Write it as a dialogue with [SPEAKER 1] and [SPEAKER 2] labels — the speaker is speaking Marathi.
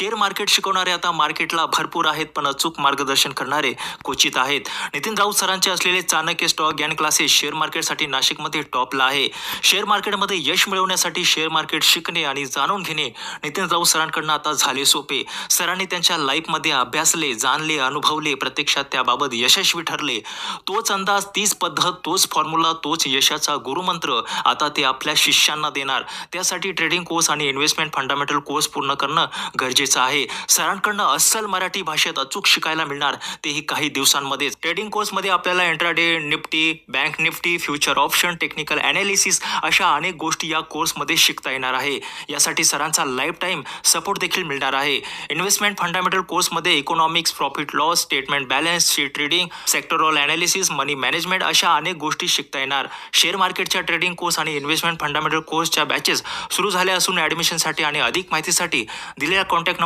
[SPEAKER 1] शेअर मार्केट शिकवणारे आता मार्केटला भरपूर आहेत, पण अचूक मार्गदर्शन करणारे क्वचित आहेत. नितीन राऊत सरांचे असलेले चाणक्य स्टॉक ज्ञान क्लासेस शेअर मार्केटसाठी नाशिकमध्ये टॉपला आहे. शेअर मार्केटमध्ये यश मिळवण्यासाठी शेअर मार्केट शिकणे आणि जाणून घेणे नितीन राऊत सरांकडून आता झाले सोपे. सरांनी त्यांच्या लाईफमध्ये अभ्यासले, जाणले, अनुभवले, प्रत्यक्षात त्याबाबत यशस्वी ठरले. तोच अंदाज, तीच पद्धत, तोच फॉर्म्युला, तोच यशाचा गुरुमंत्र आता ते आपल्या शिष्यांना देणार. त्यासाठी ट्रेडिंग कोर्स आणि इन्व्हेस्टमेंट फंडामेंटल कोर्स पूर्ण करणं गरजेचं आहे. सरांकडनं अस्सल मराठी भाषेत अचूक शिकायला मिळणार, तेही काही दिवसांमध्येच. ट्रेडिंग कोर्समध्ये आपल्याला intraday, Nifty, bank Nifty, future option, technical analysis अशा अनेक गोष्टी या कोर्समध्ये शिकता येणार आहे. यासाठी सरांचा लाईफ टाईम सपोर्ट देखील मिळणार आहे. इन्व्हेस्टमेंट फंडामेंटल कोर्समध्ये economics, profit loss, statement balance sheet trading, sectoral analysis, money management अशा अनेक गोष्टी शिकता येणार. शेअर मार्केटच्या ट्रेडिंग कोर्स आणि इन्व्हेस्टमेंट फंडामेंटल कोर्सच्या बॅचेस सुरू झाल्या असून ॲडमिशनसाठी आणि अधिक माहितीसाठी दिलेल्या कॉन्टॅक्ट